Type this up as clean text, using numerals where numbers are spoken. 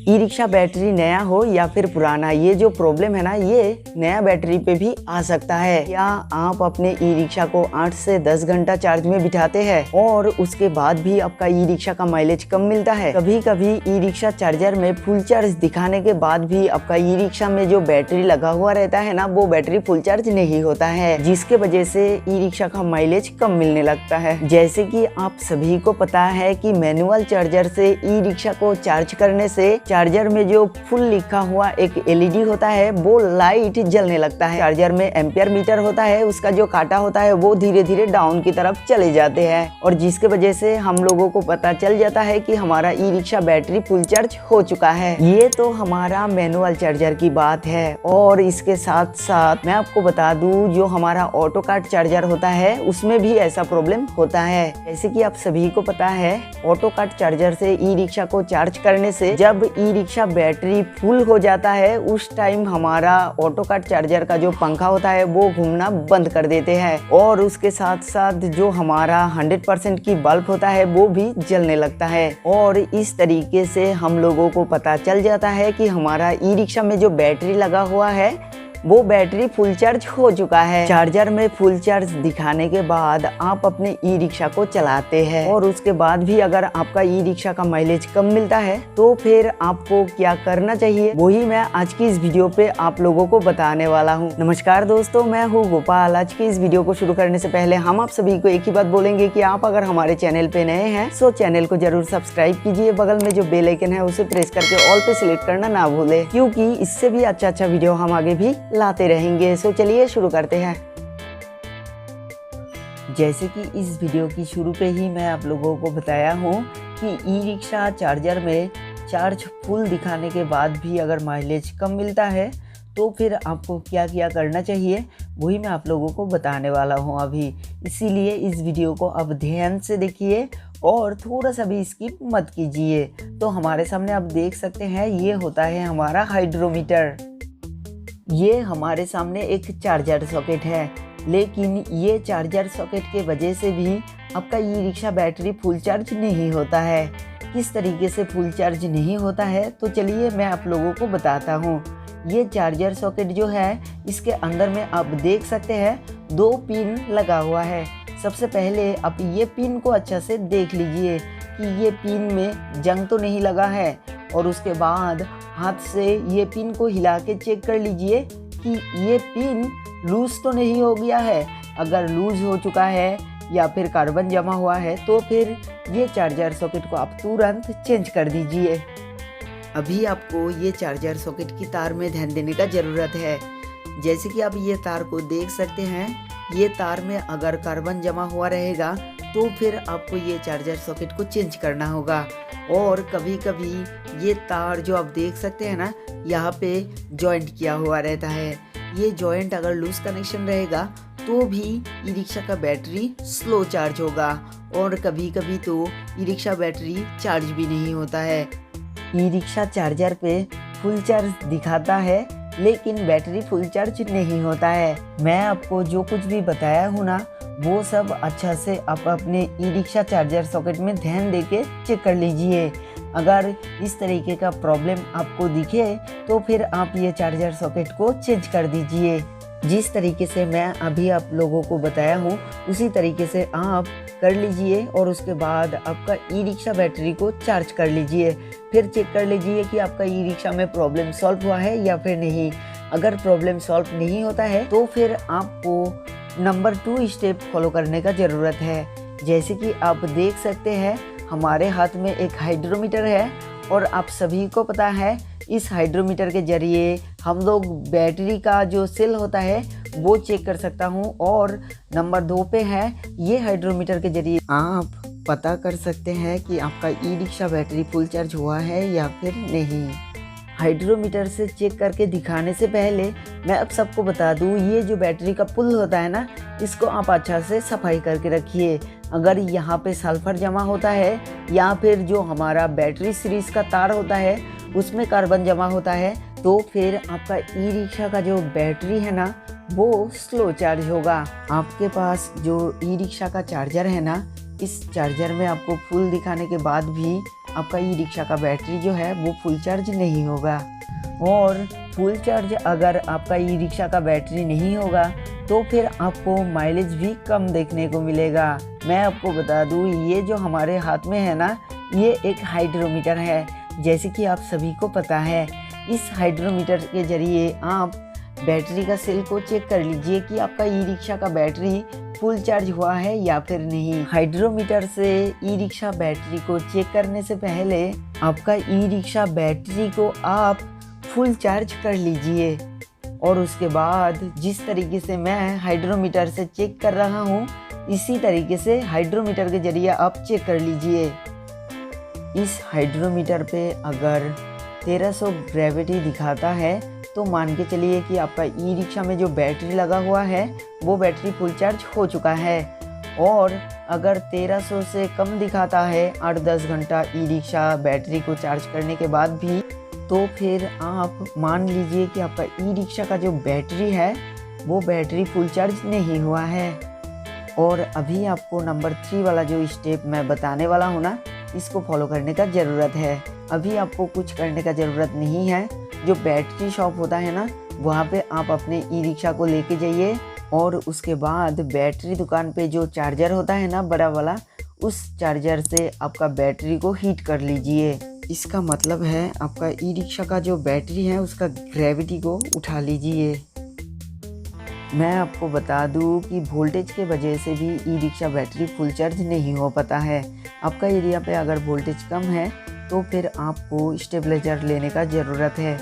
E rickshaw battery नया हो या फिर पुराना, ये जो प्रॉब्लम है ना, ये नया बैटरी पे भी आ सकता है। क्या आप अपने ई रिक्शा को 8 से 10 घंटा चार्ज में बिठाते हैं और उसके बाद भी आपका ई रिक्शा का माइलेज कम मिलता है? कभी कभी ई रिक्शा चार्जर में फुल चार्ज दिखाने के बाद भी आपका ई रिक्शा में जो बैटरी लगा हुआ रहता है ना, वो बैटरी फुल चार्ज नहीं होता है, जिसके वजह से ई रिक्शा का माइलेज कम मिलने लगता है। जैसे कि आप सभी को पता है कि मैनुअल चार्जर से ई रिक्शा को चार्ज करने से चार्जर में जो फुल लिखा हुआ एक एलईडी होता है वो लाइट जलने लगता है। चार्जर में एम्पियर मीटर होता है, उसका जो कांटा होता है वो धीरे धीरे डाउन की तरफ चले जाते हैं और जिसके वजह से हम लोगों को पता चल जाता है कि हमारा e rickshaw battery full charge हो चुका है। ये तो हमारा मैनुअल चार्जर की बात है। और इसके साथ साथ मैं आपको बता दूं, जो हमारा ऑटो कार्ट चार्जर होता है उसमें भी ऐसा प्रॉब्लम होता है। जैसे कि आप सभी को पता है, ऑटो कार्ट चार्जर से ई रिक्शा को चार्ज करने से जब ई रिक्शा बैटरी फुल हो जाता है उस टाइम हमारा ऑटो कार्ट चार्जर का जो पंखा होता है वो घूमना बंद कर देते हैं और उसके साथ साथ जो हमारा 100% की बल्ब होता है वो भी जलने लगता है। और इस तरीके से हम लोगों को पता चल जाता है कि हमारा ई रिक्शा में जो बैटरी लगा हुआ है वो बैटरी फुल चार्ज हो चुका है। चार्जर में फुल चार्ज दिखाने के बाद आप अपने ई रिक्शा को चलाते हैं और उसके बाद भी अगर आपका ई रिक्शा का माइलेज कम मिलता है तो फिर आपको क्या करना चाहिए, वही मैं आज की इस वीडियो पे आप लोगों को बताने वाला हूँ। नमस्कार दोस्तों, मैं हूँ गोपाल। आज की इस वीडियो को शुरू करने से पहले हम आप सभी को एक ही बात बोलेंगे कि आप अगर हमारे चैनल पे नए हैं तो चैनल को जरूर सब्सक्राइब कीजिए। बगल में जो बेल आइकन है उसे प्रेस करके ऑल पे सिलेक्ट करना ना भूले, क्योंकि इससे भी अच्छा वीडियो हम आगे भी लाते रहेंगे। सो चलिए शुरू करते हैं। जैसे कि इस वीडियो की शुरू पे ही मैं आप लोगों को बताया हूँ कि ई रिक्शा चार्जर में चार्ज फुल दिखाने के बाद भी अगर माइलेज कम मिलता है तो फिर आपको क्या क्या करना चाहिए, वही मैं आप लोगों को बताने वाला हूँ अभी। इसीलिए इस वीडियो को अब ध्यान से देखिए और थोड़ा सा भी स्किप मत कीजिए। तो हमारे सामने आप देख सकते हैं, ये होता है हमारा हाइड्रोमीटर। ये हमारे सामने एक चार्जर सॉकेट है, लेकिन ये चार्जर सॉकेट के वजह से भी आपका e rickshaw battery full charge नहीं होता है। किस तरीके से फुल चार्ज नहीं होता है तो चलिए मैं आप लोगों को बताता हूँ। ये चार्जर सॉकेट जो है, इसके अंदर में आप देख सकते हैं 2 पिन लगा हुआ है। सबसे पहले आप ये पिन को अच्छा से देख लीजिए कि ये पिन में जंग तो नहीं लगा है, और उसके बाद हाथ से ये पिन को हिला के चेक कर लीजिए कि ये पिन लूज तो नहीं हो गया है। अगर लूज हो चुका है या फिर कार्बन जमा हुआ है तो फिर ये चार्जर सॉकेट को आप तुरंत चेंज कर दीजिए। अभी आपको ये चार्जर सॉकेट की तार में ध्यान देने का ज़रूरत है। जैसे कि आप ये तार को देख सकते हैं, ये तार में अगर कार्बन जमा हुआ रहेगा तो फिर आपको ये चार्जर सॉकेट को चेंज करना होगा। और कभी कभी ये तार जो आप देख सकते हैं ना, यहाँ पे जॉइंट किया हुआ रहता है। ये जॉइंट अगर लूज कनेक्शन रहेगा तो भी ई रिक्शा का बैटरी स्लो चार्ज होगा और कभी कभी तो ई रिक्शा बैटरी चार्ज भी नहीं होता है। ई रिक्शा चार्जर पे फुल चार्ज दिखाता है लेकिन बैटरी फुल चार्ज नहीं होता है। मैं आपको जो कुछ भी बताया हूँ ना, वो सब अच्छा से आप अपने ई रिक्शा चार्जर सॉकेट में ध्यान देके चेक कर लीजिए। अगर इस तरीके का प्रॉब्लम आपको दिखे तो फिर आप ये चार्जर सॉकेट को चेंज कर दीजिए। जिस तरीके से मैं अभी आप लोगों को बताया हूँ उसी तरीके से आप कर लीजिए और उसके बाद आपका ई रिक्शा बैटरी को चार्ज कर लीजिए। फिर चेक कर लीजिए कि आपका ई रिक्शा में प्रॉब्लम सॉल्व हुआ है या फिर नहीं। अगर प्रॉब्लम सॉल्व नहीं होता है तो फिर आपको नंबर 2 स्टेप फॉलो करने का ज़रूरत है। जैसे कि आप देख सकते हैं, हमारे हाथ में एक हाइड्रोमीटर है और आप सभी को पता है इस हाइड्रोमीटर के जरिए हम लोग बैटरी का जो सेल होता है वो चेक कर सकता हूँ। और नंबर 2 पे है, ये हाइड्रोमीटर के जरिए आप पता कर सकते हैं कि आपका e rickshaw battery full charge हुआ है या फिर नहीं। हाइड्रोमीटर से चेक करके दिखाने से पहले मैं अब सबको बता दूं, ये जो बैटरी का पुल होता है ना, इसको आप अच्छा से सफाई करके रखिए। अगर यहाँ पे सल्फर जमा होता है या फिर जो हमारा बैटरी सीरीज का तार होता है उसमें कार्बन जमा होता है तो फिर आपका ई रिक्शा का जो बैटरी है ना वो स्लो चार्ज होगा। आपके पास जो ई रिक्शा का चार्जर है ना, इस चार्जर में आपको फुल दिखाने के बाद भी आपका ई रिक्शा का बैटरी जो है वो फुल चार्ज नहीं होगा। और फुल चार्ज अगर आपका ई रिक्शा का बैटरी नहीं होगा तो फिर आपको माइलेज भी कम देखने को मिलेगा। मैं आपको बता दूँ, ये जो हमारे हाथ में है ना, ये एक हाइड्रोमीटर है। जैसे कि आप सभी को पता है, इस हाइड्रोमीटर के जरिए आप बैटरी का सेल को चेक कर लीजिए कि आपका ई रिक्शा का बैटरी फुल चार्ज हुआ है या फिर नहीं। हाइड्रोमीटर से ई रिक्शा बैटरी को चेक करने से पहले आपका ई रिक्शा बैटरी को आप फुल चार्ज कर लीजिए। और उसके बाद जिस तरीके से मैं हाइड्रोमीटर से चेक कर रहा हूँ, इसी तरीके से हाइड्रोमीटर के जरिए आप चेक कर लीजिए। इस हाइड्रोमीटर पे अगर 1300 ग्रेविटी दिखाता है तो मान के चलिए कि आपका ई रिक्शा में जो बैटरी लगा हुआ है वो बैटरी फुल चार्ज हो चुका है। और अगर 1300 से कम दिखाता है 8-10 घंटा ई रिक्शा बैटरी को चार्ज करने के बाद भी, तो फिर आप मान लीजिए कि आपका ई रिक्शा का जो बैटरी है वो बैटरी फुल चार्ज नहीं हुआ है। और अभी आपको नंबर 3 वाला जो स्टेप मैं बताने वाला हूँ ना, इसको फॉलो करने का ज़रूरत है। अभी आपको कुछ करने का ज़रूरत नहीं है। जो बैटरी शॉप होता है ना, वहाँ पे आप अपने ई रिक्शा को लेके जाइए और उसके बाद बैटरी दुकान पे जो चार्जर होता है ना बड़ा वाला, उस चार्जर से आपका बैटरी को हीट कर लीजिए। इसका मतलब है आपका ई रिक्शा का जो बैटरी है उसका ग्रेविटी को उठा लीजिए। मैं आपको बता दूं कि वोल्टेज के वजह से भी e rickshaw battery full charge नहीं हो पाता है। आपका एरिया पे अगर वोल्टेज कम है तो फिर आपको स्टेबलाइजर लेने का ज़रूरत है।